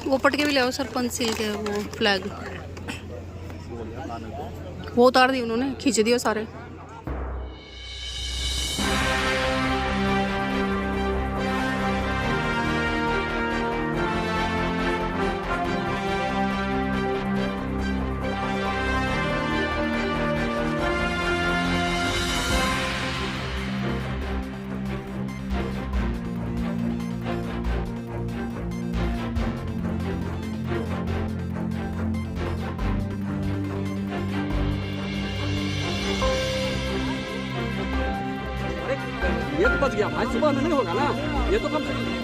वो पट के भी ले सरपंच सील के वो फ्लैग वो उतार दी उन्होंने, खींच दिए सारे। ये तो बच गया भाई, सुबह में नहीं होगा ना, ये तो कम से कम।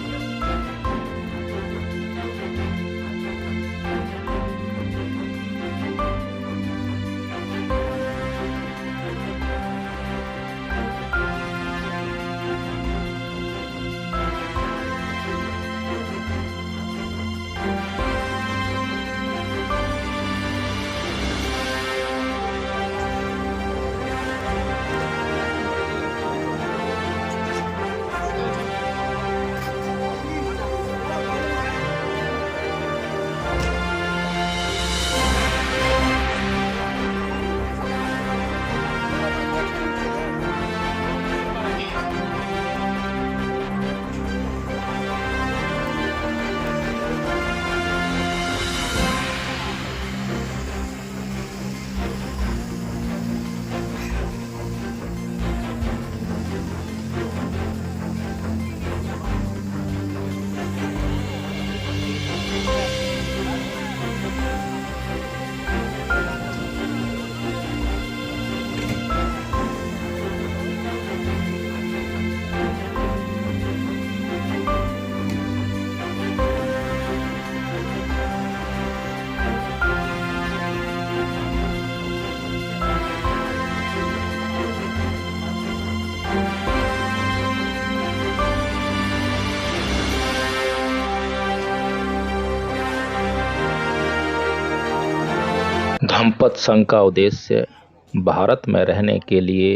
धम्मपद संघ का उद्देश्य भारत में रहने के लिए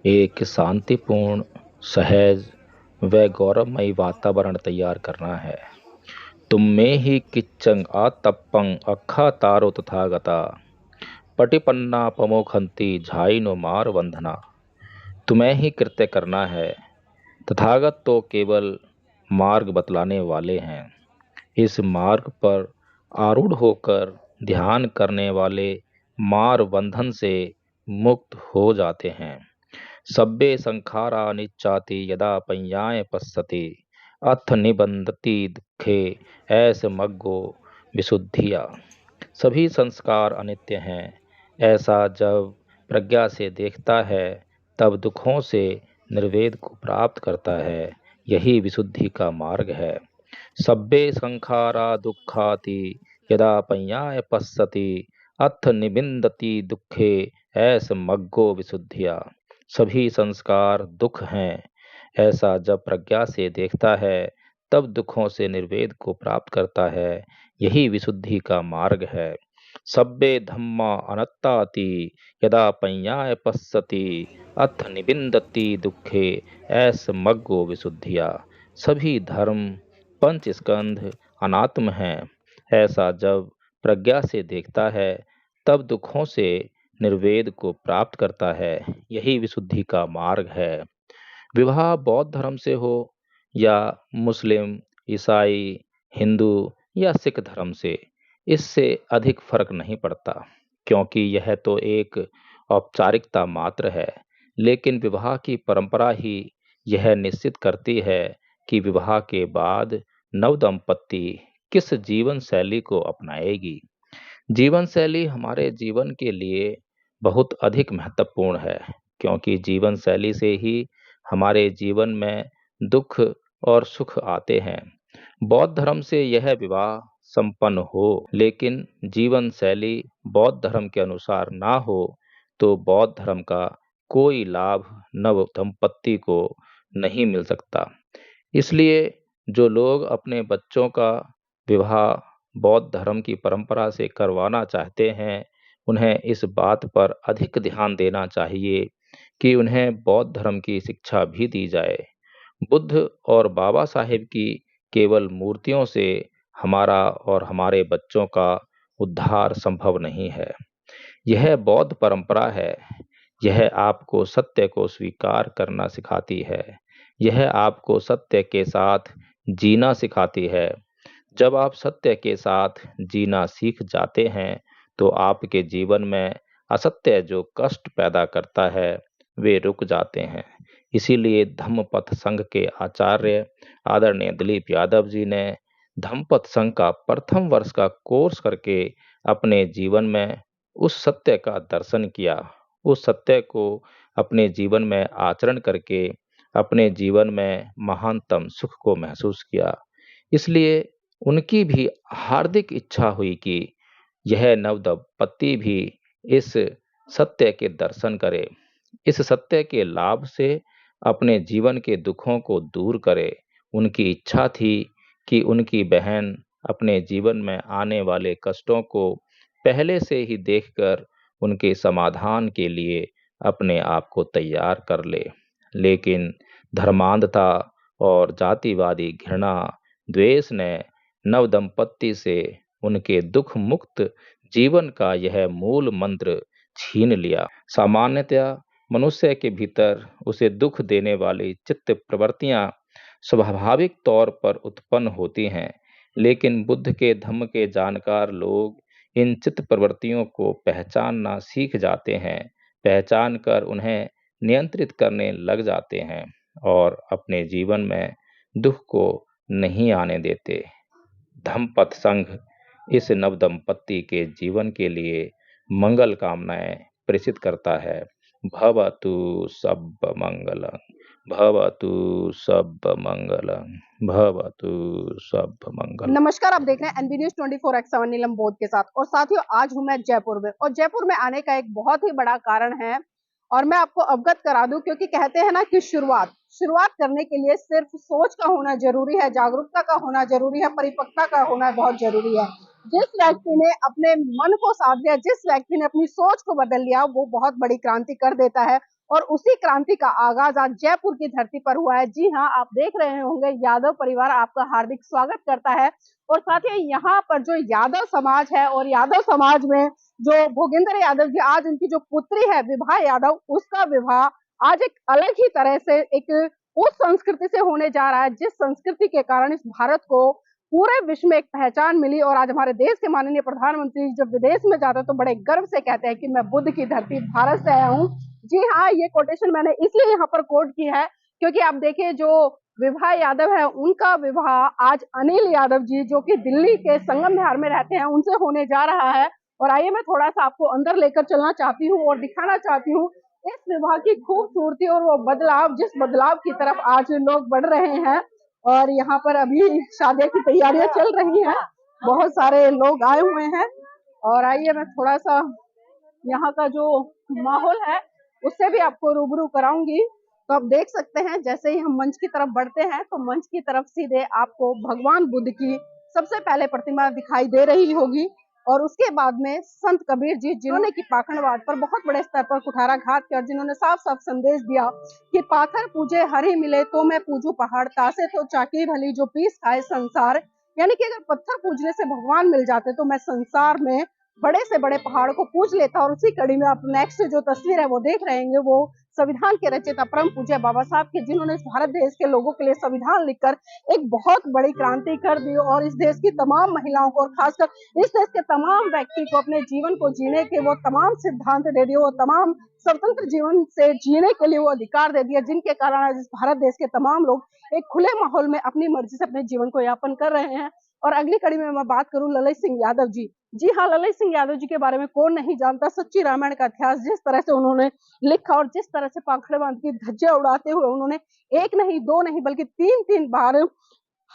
एक शांतिपूर्ण, सहज व गौरवमयी वातावरण तैयार करना है। तुम्मे ही किच्चंग आतप्पं अक्खा तारो तथागता पटिपन्ना पमोखंती झाइनो मार वंदना। तुम्हें ही कृत्य करना है, तथागत तो केवल मार्ग बतलाने वाले हैं। इस मार्ग पर आरूढ़ होकर ध्यान करने वाले मार बंधन से मुक्त हो जाते हैं। सब्बे संखारा निच्चाति यदा पय्याय पश्यति अथ निबंधति दुखे ऐस मग्गो विशुद्धिया। सभी संस्कार अनित्य हैं, ऐसा जब प्रज्ञा से देखता है तब दुखों से निर्वेद को प्राप्त करता है। यही विशुद्धि का मार्ग है। सब्बे संखारा दुखाति यदा पय्याय पश्यति अथ निबिंदति दुखे ऐस मग्गो विशुद्धिया। सभी संस्कार दुख हैं, ऐसा जब प्रज्ञा से देखता है तब दुखों से निर्वेद को प्राप्त करता है। यही विशुद्धि का मार्ग है। सब्बे धम्मा अनत्ताति यदा पय्याय पश्यति अथ निबिंदति दुखे ऐस मग्गो विशुद्धिया। सभी धर्म पंच स्कंध अनात्म हैं, ऐसा जब प्रज्ञा से देखता है तब दुखों से निर्वेद को प्राप्त करता है। यही विशुद्धि का मार्ग है। विवाह बौद्ध धर्म से हो या मुस्लिम, ईसाई, हिंदू या सिख धर्म से, इससे अधिक फर्क नहीं पड़ता, क्योंकि यह तो एक औपचारिकता मात्र है। लेकिन विवाह की परंपरा ही यह निश्चित करती है कि विवाह के बाद नवदंपति किस जीवन शैली को अपनाएगी। जीवन शैली हमारे जीवन के लिए बहुत अधिक महत्वपूर्ण है, क्योंकि जीवन शैली से ही हमारे जीवन में दुख और सुख आते हैं। बौद्ध धर्म से यह विवाह संपन्न हो, लेकिन जीवन शैली बौद्ध धर्म के अनुसार ना हो तो बौद्ध धर्म का कोई लाभ नव दंपत्ति को नहीं मिल सकता। इसलिए जो लोग अपने बच्चों का विवाह बौद्ध धर्म की परंपरा से करवाना चाहते हैं, उन्हें इस बात पर अधिक ध्यान देना चाहिए कि उन्हें बौद्ध धर्म की शिक्षा भी दी जाए। बुद्ध और बाबा साहेब की केवल मूर्तियों से हमारा और हमारे बच्चों का उद्धार संभव नहीं है। यह बौद्ध परंपरा है। यह आपको सत्य को स्वीकार करना सिखाती है। यह आपको सत्य के साथ जीना सिखाती है। जब आप सत्य के साथ जीना सीख जाते हैं, तो आपके जीवन में असत्य जो कष्ट पैदा करता है, वे रुक जाते हैं। इसीलिए धम्मपथ संघ के आचार्य आदरणीय दिलीप यादव जी ने धम्मपथ संघ का प्रथम वर्ष का कोर्स करके अपने जीवन में उस सत्य का दर्शन किया। उस सत्य को अपने जीवन में आचरण करके अपने जीवन में महानतम सुख को महसूस किया। इसलिए उनकी भी हार्दिक इच्छा हुई कि यह नवदंपति भी इस सत्य के दर्शन करे, इस सत्य के लाभ से अपने जीवन के दुखों को दूर करे। उनकी इच्छा थी कि उनकी बहन अपने जीवन में आने वाले कष्टों को पहले से ही देखकर उनके समाधान के लिए अपने आप को तैयार कर ले। लेकिन धर्मांधता और जातिवादी घृणा, द्वेष ने नवदंपति से उनके दुख मुक्त जीवन का यह मूल मंत्र छीन लिया। सामान्यतया मनुष्य के भीतर उसे दुख देने वाली चित्त प्रवृत्तियां स्वाभाविक तौर पर उत्पन्न होती हैं, लेकिन बुद्ध के धम्म के जानकार लोग इन चित्त प्रवृत्तियों को पहचानना सीख जाते हैं, पहचान कर उन्हें नियंत्रित करने लग जाते हैं और अपने जीवन में दुख को नहीं आने देते। धम्मपथ संघ इस नवदंपति के जीवन के लिए मंगल कामनाएं प्रेषित करता है। भवतु सब मंगलं, भवतु सब मंगलं, भवतु सब मंगलं। नमस्कार, आप देख रहे हैं एनबी न्यूज 24x7 नीलम बोध के साथ। और साथियों, आज हूं मैं जयपुर में, और जयपुर में आने का एक बहुत ही बड़ा कारण है, और मैं आपको अवगत करा दूं, क्योंकि कहते हैं ना कि शुरुआत करने के लिए सिर्फ सोच का होना जरूरी है, जागरूकता का होना जरूरी है, परिपक्वता का होना बहुत जरूरी है। जिस व्यक्ति ने अपने मन को साध लिया, जिस व्यक्ति ने अपनी सोच को बदल लिया, वो बहुत बड़ी क्रांति कर देता है। और उसी क्रांति का आगाज आज जयपुर की धरती पर हुआ है। जी हाँ, आप देख रहे होंगे, यादव परिवार आपका हार्दिक स्वागत करता है। और साथ ही यहाँ पर जो यादव समाज है, और यादव समाज में जो भोगेंद्र यादव जी, आज उनकी जो पुत्री है विभा यादव, उसका विवाह आज एक अलग ही तरह से एक उस संस्कृति से होने जा रहा है, जिस संस्कृति के कारण इस भारत को पूरे विश्व में एक पहचान मिली। और आज हमारे देश के माननीय प्रधानमंत्री जब विदेश में जाते हैं तो बड़े गर्व से कहते हैं कि मैं बुद्ध की धरती भारत से आया हूँ। जी हाँ, ये कोटेशन मैंने इसलिए यहाँ पर कोट की है क्योंकि आप देखिए, जो विभा यादव है, उनका विवाह आज अनिल यादव जी, जो कि दिल्ली के संगम विहार में रहते हैं, उनसे होने जा रहा है। और आइए, मैं थोड़ा सा आपको अंदर लेकर चलना चाहती हूँ और दिखाना चाहती हूँ इस विवाह की खूबसूरती और वो बदलाव, जिस बदलाव की तरफ आज लोग बढ़ रहे हैं। और यहाँ पर अभी शादी की तैयारियां चल रही हैं, बहुत सारे लोग आए हुए हैं। और आइए, मैं थोड़ा सा यहाँ का जो माहौल है उससे भी आपको रूबरू कराऊंगी। तो आप देख सकते हैं, जैसे ही हम मंच की तरफ बढ़ते हैं तो मंच की तरफ सीधे आपको भगवान बुद्ध की सबसे पहले प्रतिमा दिखाई दे रही होगी, और उसके बाद में संत कबीर जी, जिन्होंने की पाखंडवाद पर बहुत बड़े स्तर पर कुठाराघात किया, और जिन्होंने साफ साफ संदेश दिया कि पाथर पूजे हरि मिले तो मैं पूजू पहाड़, तासे तो चाकी भली जो पीस खाए संसार। यानी कि अगर पत्थर पूजने से भगवान मिल जाते तो मैं संसार में बड़े से बड़े पहाड़ को पूज लेता। और उसी कड़ी में आप नेक्स्ट जो तस्वीर है वो देख रहे हैं, वो संविधान के रचयिता परम पूज्य बाबा साहब के, जिन्होंने इस भारत देश के लोगों के लिए संविधान लिखकर एक बहुत बड़ी क्रांति कर दी, और इस देश की तमाम महिलाओं को, और खासकर इस देश के तमाम व्यक्ति को अपने जीवन को जीने के वो तमाम सिद्धांत दे दिए, वो तमाम स्वतंत्र जीवन से जीने के लिए वो अधिकार दे दिया, जिनके कारण आज इस भारत देश के तमाम लोग एक खुले माहौल में अपनी मर्जी से अपने जीवन को यापन कर रहे हैं। और अगली कड़ी में मैं बात करूं ललित सिंह यादव जी। जी हाँ, ललित सिंह यादव जी के बारे में कौन नहीं जानता। सच्ची रामायण का इतिहास जिस तरह से उन्होंने लिखा, और जिस तरह से पाखंडवाद की धज्जियां उड़ाते हुए उन्होंने एक नहीं, दो नहीं, बल्कि तीन बार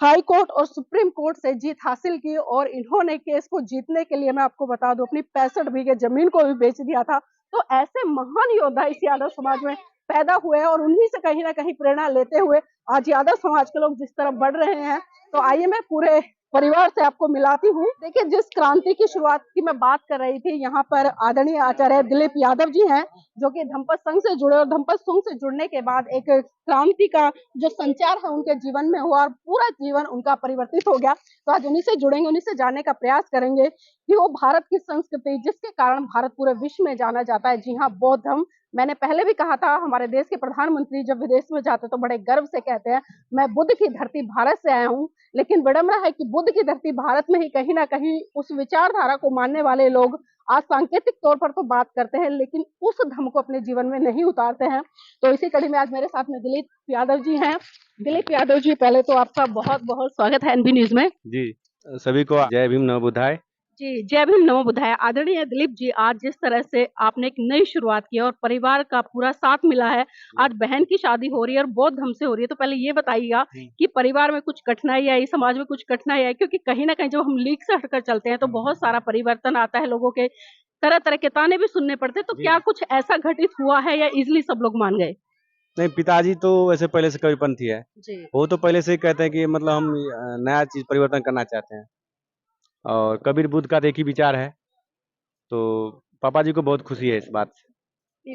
हाई कोर्ट और सुप्रीम कोर्ट से जीत हासिल की। और इन्होंने केस को जीतने के लिए, मैं आपको बता दूं, अपनी 65 बीघे जमीन को भी बेच दिया था। तो ऐसे महान योद्धा इस यादव समाज में पैदा हुए हैं, और उन्हीं से कहीं ना कहीं प्रेरणा लेते हुए आज यादव समाज के लोग जिस तरफ बढ़ रहे हैं। तो आइए, मैं पूरे परिवार से आपको मिलाती हूँ। देखिए, जिस क्रांति की शुरुआत की मैं बात कर रही थी, यहाँ पर आदरणीय आचार्य दिलीप यादव जी हैं, जो कि धम्पत संघ से जुड़े और धम्पत संघ से जुड़ने के बाद एक क्रांति का जो संचार है उनके जीवन में हुआ और पूरा जीवन उनका परिवर्तित हो गया। तो आज उन्हीं से जुड़ेंगे, उन्हीं से जानने का प्रयास करेंगे कि वो भारत की संस्कृति, जिसके कारण भारत पूरे विश्व में जाना जाता है। जी हाँ, बौद्ध धर्म। मैंने पहले भी कहा था, हमारे देश के प्रधानमंत्री जब विदेश में जाते तो बड़े गर्व से कहते हैं, मैं बुद्ध की धरती भारत से आया हूँ। लेकिन विडंबना है कि बुद्ध की धरती भारत में ही कहीं ना कहीं उस विचारधारा को मानने वाले लोग आज सांकेतिक तौर पर तो बात करते हैं, लेकिन उस धर्म को अपने जीवन में नहीं उतारते हैं। तो इसी कड़ी में आज मेरे साथ में दिलीप यादव जी हैं। दिलीप यादव जी, पहले तो आपका बहुत बहुत स्वागत है एनबी न्यूज में। जी, सभी को जय भीम नमो बुद्धाय। जी, जय भीम नमो बुद्धाय। आदरणीय दिलीप जी, आज जिस तरह से आपने एक नई शुरुआत की है और परिवार का पूरा साथ मिला है, आज बहन की शादी हो रही है और बौद्ध धर्म से हो रही है, तो पहले ये बताइएगा कि परिवार में कुछ कठिनाई आई, समाज में कुछ कठिनाई आई? क्योंकि कहीं ना कहीं जब हम लीग से हटकर चलते हैं तो बहुत सारा परिवर्तन आता है, लोगों के तरह तरह के ताने भी सुनने पड़ते हैं। तो क्या कुछ ऐसा घटित हुआ है या इजिली सब लोग मान गए? नहीं, पिताजी तो वैसे पहले से कबीरपंथी है। जी। वो तो पहले से ही कहते हैं कि मतलब हम नया चीज परिवर्तन करना चाहते हैं और कबीर बुद्ध का तो एक ही विचार है। तो पापा जी को बहुत खुशी है इस बात से।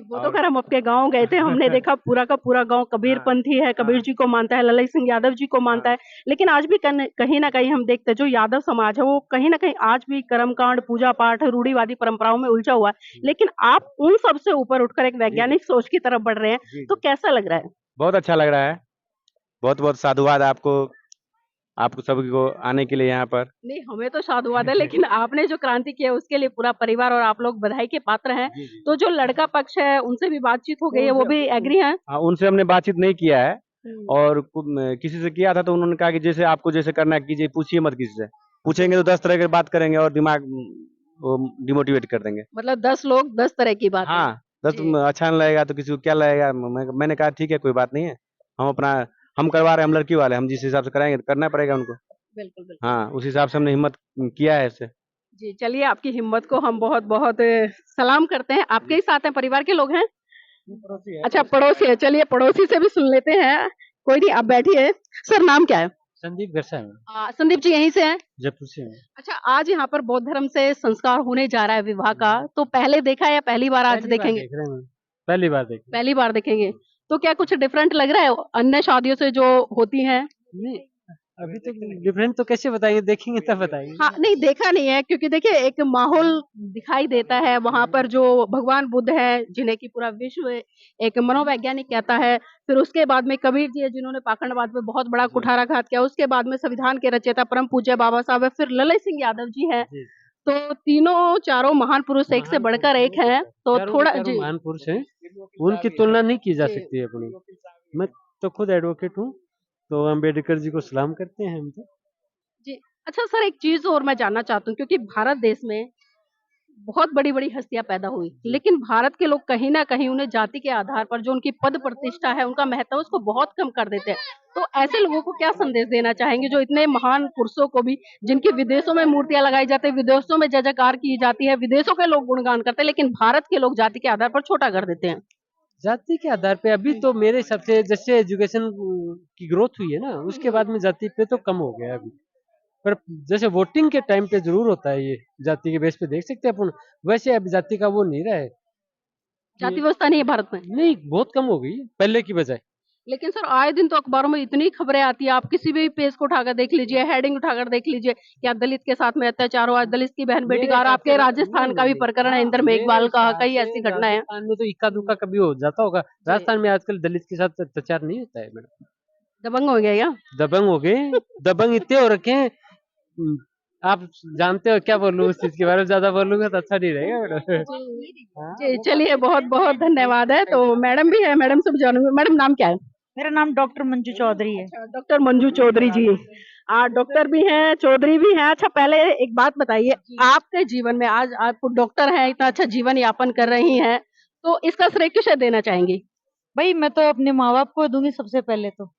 वो तो खैर हम आपके गांव गए थे, हमने देखा पूरा का पूरा गांव कबीरपंथी है, कबीर जी को मानता है, ललित सिंह यादव जी को मानता है। लेकिन आज भी कहीं ना कहीं हम देखते हैं जो यादव समाज है वो कहीं ना कहीं आज भी कर्मकांड, पूजा पाठ, रूढ़िवादी परंपराओं में उलझा हुआ है। लेकिन आप उन सब से ऊपर उठकर एक वैज्ञानिक सोच की तरफ बढ़ रहे हैं, तो कैसा लग रहा है? बहुत अच्छा लग रहा है। बहुत बहुत साधुवाद आपको सभी को आने के लिए यहाँ पर। नहीं, हमें तो साधुवाद है, लेकिन आपने जो क्रांति की है उसके लिए पूरा परिवार और आप लोग बधाई के पात्र हैं। तो जो लड़का पक्ष है उनसे भी बातचीत हो गई है, वो भी एग्री है? हाँ, उनसे हमने बातचीत नहीं किया है और किसी से किया था तो उन्होंने कहा कि जैसे आपको जैसे करना है कीजिए, पूछिए मत किसी से। पूछेंगे तो 10 तरह की बात करेंगे और दिमाग वो डिमोटिवेट कर देंगे। मतलब 10 लोग 10 तरह की बात। हाँ, 10 अच्छा नहीं लगेगा तो किसी को क्या लगेगा। मैंने कहा ठीक है, कोई बात नहीं है, हम करवा रहे हैं, हम लड़की वाले, हम जिस हिसाब से कराएंगे तो करना पड़ेगा उनको। बिल्कुल बिल्कुल। हाँ, उस हिसाब से हमने हिम्मत किया है इससे। जी, चलिए, आपकी हिम्मत को हम बहुत बहुत सलाम करते हैं। आपके ही साथ हैं, परिवार के लोग हैं? अच्छा, पड़ोसी है। चलिए, पड़ोसी से भी सुन लेते हैं। कोई नहीं, आप बैठिए। सर, नाम क्या है? संदीप गरसा है। संदीप जी यहीं से हैं? जयपुर से हैं। अच्छा, आज यहाँ पर बौद्ध धर्म से संस्कार होने जा रहा है विवाह का, तो पहले देखा है या पहली बार आज देखेंगे? देख रहे हैं, पहली बार देख पहली बार देखेंगे। तो क्या कुछ डिफरेंट लग रहा है अन्य शादियों से जो होती हैं? नहीं, अभी तो डिफरेंट तो कैसे बताइए, देखेंगे तब बताएंगे। हाँ, नहीं देखा नहीं है, क्योंकि देखिए एक माहौल दिखाई देता है वहां पर, जो भगवान बुद्ध है जिन्हें की पूरा विश्व एक मनोवैज्ञानिक कहता है, फिर उसके बाद में कबीर जी है जिन्होंने पाखंडवाद पे बहुत बड़ा कुठाराघात किया, उसके बाद में संविधान के रचयिता परम पूज्य बाबा साहब है, फिर ललित सिंह यादव जी हैं। तो तीनों चारों महान पुरुष एक से बढ़कर एक हैं। तो थोड़ा जी, महान पुरुष है, उनकी तुलना नहीं की जा सकती है अपनी। मैं तो खुद एडवोकेट हूँ, तो अम्बेडकर जी को सलाम करते हैं हम तो। जी। अच्छा सर, एक चीज और मैं जानना चाहती हूँ, क्योंकि भारत देश में बहुत बड़ी बड़ी हस्तियां पैदा हुई, लेकिन भारत के लोग कहीं ना कहीं उन्हें जाति के आधार पर जो उनकी पद प्रतिष्ठा है, उनका महत्व, उसको बहुत कम कर देते हैं। तो ऐसे लोगों को क्या संदेश देना चाहेंगे जो इतने महान पुरुषों को भी, जिनकी विदेशों में मूर्तियां लगाई जाती है, विदेशों में जय जयकार की जाती है, विदेशों के लोग गुणगान करते हैं, लेकिन भारत के लोग जाति के आधार पर छोटा कर देते हैं? जाति के आधार पे अभी तो मेरे हिसाब से जैसे एजुकेशन की ग्रोथ हुई है ना, उसके बाद में जाति पे तो कम हो गया अभी। पर जैसे वोटिंग के टाइम पे जरूर होता है, ये जाति के बेस पे देख सकते हैं अपन। वैसे अब जाति का वो नहीं रहा है, जाति व्यवस्था नहीं है भारत में? नहीं, बहुत कम हो गई पहले की बजाय। लेकिन सर, आए दिन तो अखबारों में इतनी खबरें आती है, आप किसी भी पेज को उठाकर देख लीजिए, हेडिंग उठाकर देख लीजिए कि आप दलित के साथ में अत्याचार हुआ, दलित की बहन बेटी का, और आपके राजस्थान का भी प्रकरण है, इंदर मेघवाल का, कई ऐसी घटनाएं हैं। राजस्थान में तो इक्का दुक्का कभी हो जाता होगा। राजस्थान में आजकल दलित के साथ अत्याचार नहीं होता है मैडम। दबंग हो गया क्या? दबंग हो गए, दबंग इतने हो रखे हैं। आप जानते हो, क्या बोलूं उस चीज के बारे में, ज्यादा बोलूंगा तो अच्छा नहीं रहेगा मैडम। जी, चलिए, बहुत बहुत धन्यवाद है। तो मैडम भी है, मैडम से भी जानूंगी। मैडम, नाम क्या है? मेरा नाम डॉक्टर मंजू चौधरी है। डॉक्टर मंजू चौधरी जी, डॉक्टर भी हैं, चौधरी भी हैं। अच्छा, पहले एक बात बताइए, आपके जीवन में आज आप डॉक्टर हैं, इतना अच्छा जीवन यापन कर रही हैं, तो इसका श्रेय किसे देना चाहेंगी? भाई, मैं तो अपने माँ बाप को दूंगी सबसे पहले तो।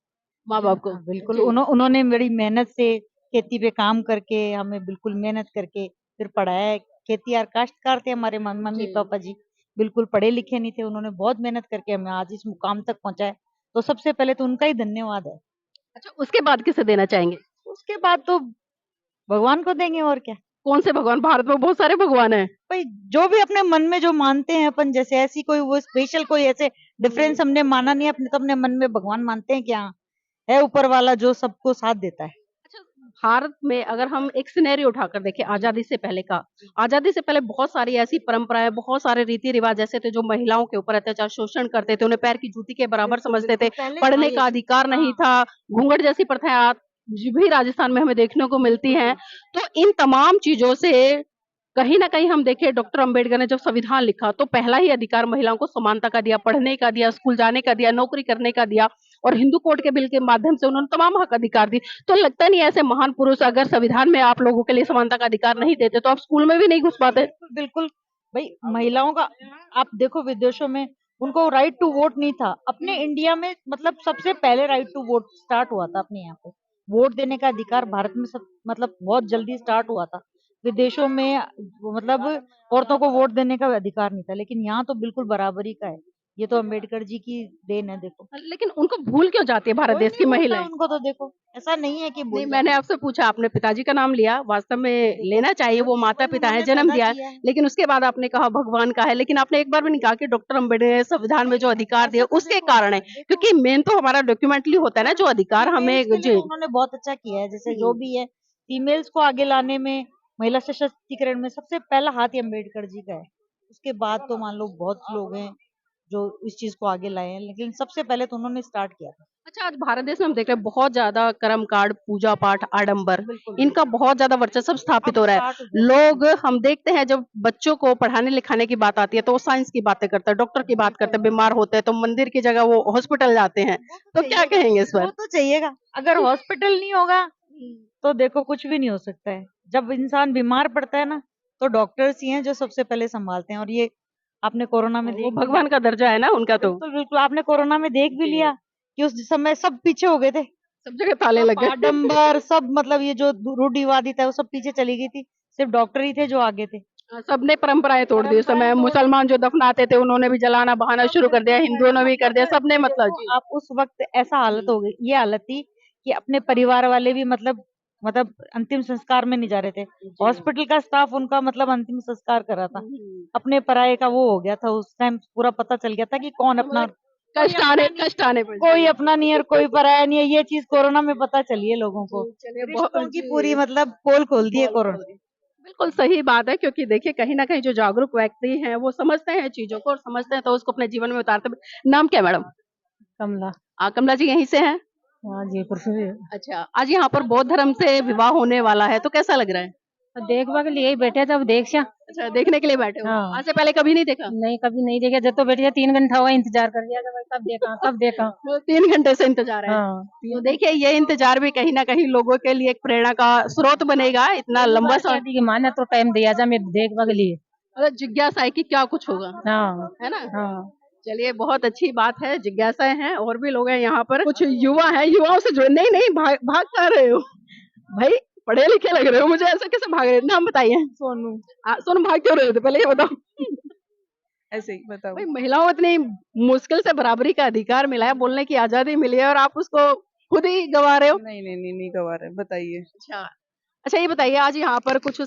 माँ बाप को? बिल्कुल, उन्होंने बड़ी मेहनत से खेती पे काम करके हमें बिल्कुल मेहनत करके फिर पढ़ाया है। खेती और काश्तकार थे हमारे मम्मी पापा जी, बिल्कुल पढ़े लिखे नहीं थे। उन्होंने बहुत मेहनत करके हमें आज इस मुकाम तक पहुंचाया, तो सबसे पहले तो उनका ही धन्यवाद है। अच्छा, उसके बाद किसे देना चाहेंगे? उसके बाद तो भगवान को देंगे और क्या। कौन से भगवान? भारत में बहुत सारे भगवान हैं। भाई जो भी अपने मन में जो मानते हैं अपन, जैसे ऐसी कोई वो स्पेशल कोई ऐसे डिफरेंस हमने माना नहीं, अपने तो अपने मन में भगवान मानते हैं कि हाँ है ऊपर वाला जो सबको साथ देता है। भारत में अगर हम एक सिनेरियो उठाकर देखें आजादी से पहले का, आजादी से पहले बहुत सारी ऐसी परंपराएं, बहुत सारे रीति रिवाज ऐसे थे जो महिलाओं के ऊपर अत्याचार, शोषण करते थे, उन्हें पैर की जूती के बराबर समझते थे, पढ़ने का अधिकार नहीं था, घूंघट जैसी प्रथाएं आज भी राजस्थान में हमें देखने को मिलती हैं। तो इन तमाम चीजों से कहीं ना कहीं हम देखें, डॉक्टर अंबेडकर ने जब संविधान लिखा तो पहला ही अधिकार महिलाओं को समानता का दिया, पढ़ने का दिया, स्कूल जाने का दिया, नौकरी करने का दिया, और हिंदू कोड के बिल के माध्यम से उन्होंने तमाम हक अधिकार दी। तो लगता नहीं ऐसे महान पुरुष अगर संविधान में आप लोगों के लिए समानता का अधिकार नहीं देते तो आप स्कूल में भी नहीं घुस पाते। बिल्कुल भाई, महिलाओं का आप देखो विदेशों में उनको राइट टू वोट नहीं था, अपने इंडिया में मतलब सबसे पहले राइट टू वोट स्टार्ट हुआ था अपने यहाँ पे। वोट देने का अधिकार भारत में सब मतलब बहुत जल्दी स्टार्ट हुआ था। विदेशों में मतलब औरतों को वोट देने का अधिकार नहीं था, लेकिन यहाँ तो बिल्कुल बराबरी का है। ये तो अम्बेडकर जी की देन है देखो। लेकिन उनको भूल क्यों जाती है भारत कोई देश की नहीं भूलता महिलाएं? उनको तो देखो, ऐसा नहीं है कि नहीं, भूल मैंने आपसे पूछा, आपने पिताजी का नाम लिया, वास्तव में लेना चाहिए, वो माता पिता है, जन्म दिया है, लेकिन उसके बाद आपने कहा भगवान का है, लेकिन आपने एक बार भी नहीं कहा कि डॉक्टर अम्बेडकर ने संविधान में जो अधिकार दिए उसके कारण है, क्योंकि मेन तो हमारा डॉक्यूमेंटली होता है ना जो अधिकार हमें जो उन्होंने बहुत अच्छा किया है। जैसे जो भी है फीमेल्स को आगे लाने में, महिला सशक्तिकरण में सबसे पहला हाथ ही अम्बेडकर जी का है। उसके बाद तो मान लो बहुत लोग हैं जो इस चीज को आगे लाए हैं, लेकिन सबसे पहले तो उन्होंने स्टार्ट किया था। अच्छा, आज भारत देश में हम देख रहे हैं बहुत ज्यादा कर्म कांड, पूजा पाठ, आडंबर, इनका बहुत ज्यादा वर्चस्व स्थापित हो रहा है। लोग हम देखते हैं जब बच्चों को पढ़ाने लिखाने की बात आती है तो वो साइंस की बातें करते हैं, डॉक्टर की बात करते हैं, बीमार होते हैं तो मंदिर की जगह वो हॉस्पिटल जाते हैं। तो क्या कहेंगे इस पर? वो तो चाहिएगा, अगर हॉस्पिटल नहीं होगा तो देखो कुछ भी नहीं हो सकता है। जब इंसान बीमार पड़ता है ना तो डॉक्टर्स ही हैं जो सबसे पहले संभालते हैं। और ये आपने कोरोना में वो भगवान का दर्जा है ना उनका। तो बिल्कुल बिल्कुल, आपने कोरोना में देख भी लिया कि उस समय सब पीछे हो गए थे, सब जगह ताले लगे, आडंबर सब मतलब ये जो रूढ़िवादी था वो सब पीछे चली गई थी, सिर्फ डॉक्टर ही थे जो आगे थे। सबने परंपराएं तोड़ दी उस समय। मुसलमान जो दफनाते थे उन्होंने भी जलाना बहाना शुरू कर दिया, हिंदुओं ने भी कर दिया, सबने मतलब जी। आप उस वक्त ऐसा हालत हो गई, ये हालत थी कि अपने परिवार वाले भी मतलब अंतिम संस्कार में नहीं जा रहे थे। हॉस्पिटल का स्टाफ उनका मतलब अंतिम संस्कार कर रहा था। अपने पराये का वो हो गया था उस टाइम, पूरा पता चल गया था कि कौन अपना, कष्ट आने पर कोई अपना नहीं है और कोई पराया नहीं है। ये चीज कोरोना में पता चली है लोगों को। चलिए, रिश्तों की पूरी मतलब पोल खोल दी है कोरोना। बिल्कुल सही बात है, क्योंकि देखिए कहीं ना कहीं जो जागरूक व्यक्ति हैं वो समझते हैं चीजों को और समझते हैं तो उसको अपने जीवन में उतारते हैं। नाम क्या है मैडम? कमला। कमला जी यहीं से हैं? हाँ जी, परसों अच्छा, आज यहाँ पर बौद्ध धर्म से विवाह होने वाला है तो कैसा लग रहा है? देखवा के लिए बैठे थे, अब देख सा। अच्छा, देखने के लिए बैठे हो? हाँ। आज से पहले कभी नहीं देखा? नहीं कभी नहीं देखा, जब तो बैठे 3 घंटा हुआ इंतजार कर लिया था भाई, कब देखा। वो 3 घंटे से इंतजार है। हाँ। तो देखिए ये इंतजार भी कहीं ना कहीं लोगों के लिए एक प्रेरणा का स्रोत बनेगा। इतना लंबा समय शादी की मान्य तो टाइम दिया जा मैं देखवा के लिए। मतलब जिज्ञासा है कि क्या कुछ होगा, हाँ है ना? हाँ। चलिए, बहुत अच्छी बात है, जिज्ञासाएं हैं और भी लोग हैं यहाँ पर, कुछ युवा हैं, युवाओं से जुड़े। नहीं भाग कहाँ रहे हो भाई? पढ़े लिखे लग रहे हो मुझे, ऐसे कैसे भाग रहे हो? नाम बताइए। सोनू। सोनू, भाग क्यों रहे थे पहले ये बताओ। ऐसे ही बताओ भाई, महिलाओं को इतनी मुश्किल से बराबरी का अधिकार मिला है, बोलने की आजादी मिली है और आप उसको खुद ही गवा रहे हो। नहीं गवा रहे, बताइए। अच्छा, ये बताइए आज यहाँ पर कुछ